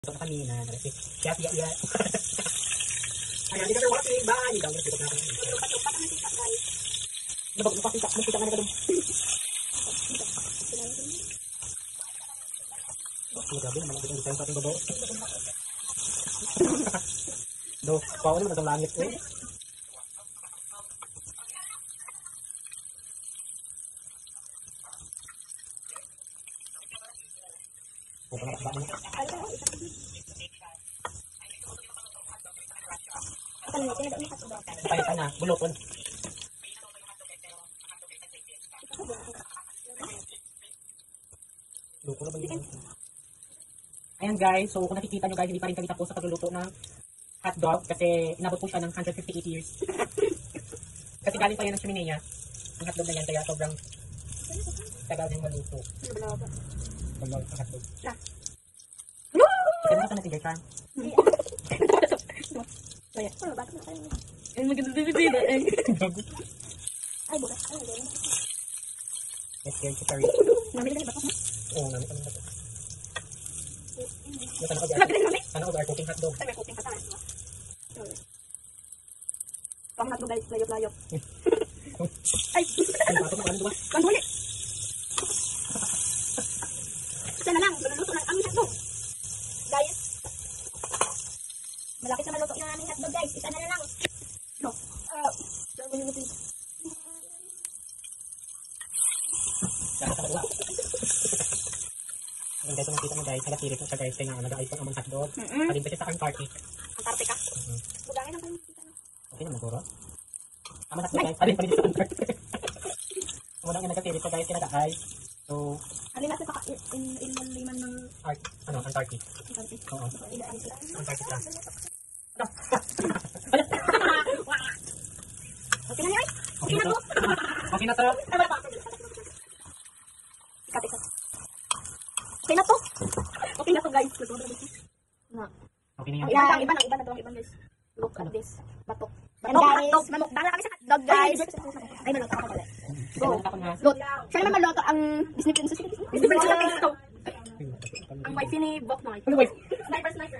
Ito kanina. Kaya iya. Ayan, hindi kami watching. Bye! Hindi kami nakita natin. Nakita nga na ka doon. Grabe naman ang design sa ating babaw. Do, pao naman ang langit eh. Palit ka na, buluton. Luto na ba yun? Ayan guys, so kung nakikita nyo guys, hindi pa rin kami tapos sa pagluluto ng hotdog kasi inabot po siya ng 158 years. Kasi galing pa yan ng chiminea, ang hotdog na yan, kaya sobrang tagal niyang maluto. Balawag sa hotdog. Kasi nasa natin guys ha? Ay, maganda din eh. Ay, bukas. Ay, bukas. Yes guys, si Carrie. Namili na ba ito? Oo, namin kami na ito. Sana ko ba cooking hotdog? Ay, may cooking ka tayo. Pang hotdog guys, layop-layop. Ay! Ay, patok mo, ano ba? Panghuli! Isa na lang, maluluto ng aming hotdog. Guys, malapit na maluto ng aming hotdog guys. Isa na lang. No. Dahil sa wala. Ang guys, nakita mo guys, nagasirit mo siya guys, kaya nga nag-ayos ang amang hotdog. Palimpa siya sa Antarctic. Antarctica. Bugangin ang kayo. Okay naman, Goro. Amang hotdog guys, palimpa rin sa Antarctic. Muna nga nagasirit siya guys, kaya nag-ayos. So, Alin natin sa liman ng Antarctic. Antarctic. Oo, Antarctic lang. Okay na niya? Okay na to. Okay na to. Okay na to. Okay na to guys. Na. Okay na yan. Iba na to, guys. Look at this. Batok. Guys, mamukbang na kami sa hotdog guys. Ay, maluto ako pala. Go. Go. Siya naman maluto ang Disney Princess. Disney Princess. Ang wife ni Bok na. Ano wife? Sniper.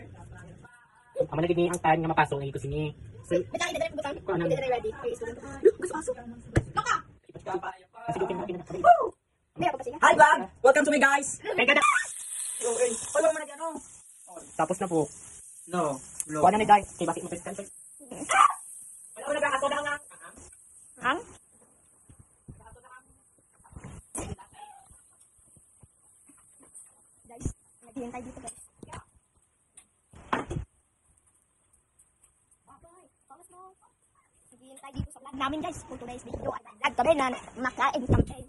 Ang managiging ang tahan nga mapasok ngayon ko sini. Betang, idadala ko butang. Idadala ready. Okay, student. Gusto aso. Loka! Kasi doon na pinaka. May ako pa siya. Hi vlog! Welcome to me guys! Ay, ganda. Follow mo na dyan oh! Tapos na po. No. Kuha na ni guys. Kay bakit mo present? Wala ko nagkakato na nga. Ang? Guys, naghihintay dito guys. Naghihintay dito sa vlog namin guys. For today's video ay vlog kami na makain kami.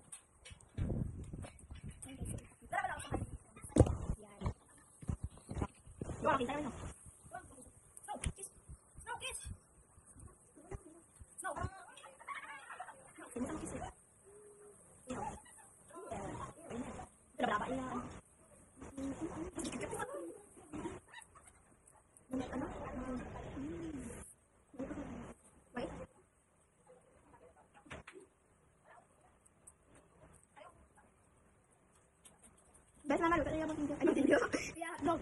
Wow, kita naman. No, kiss. No, kiss. No. Sino sa kiss? Berapa ya? Wait. Best naman, kaya ba video? Ano video? Yeah, dog.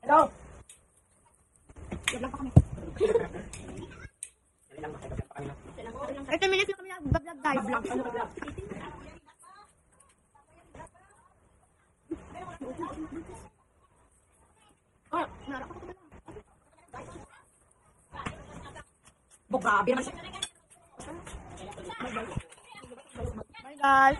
Hello! Yan lang pa kami. Dali lang, makikita pa kami na. 30 minutes lang kami nag-vlog guys. Vlog. Ano vlog? Oh, nara ko pala. Grabe naman siya. Bye guys.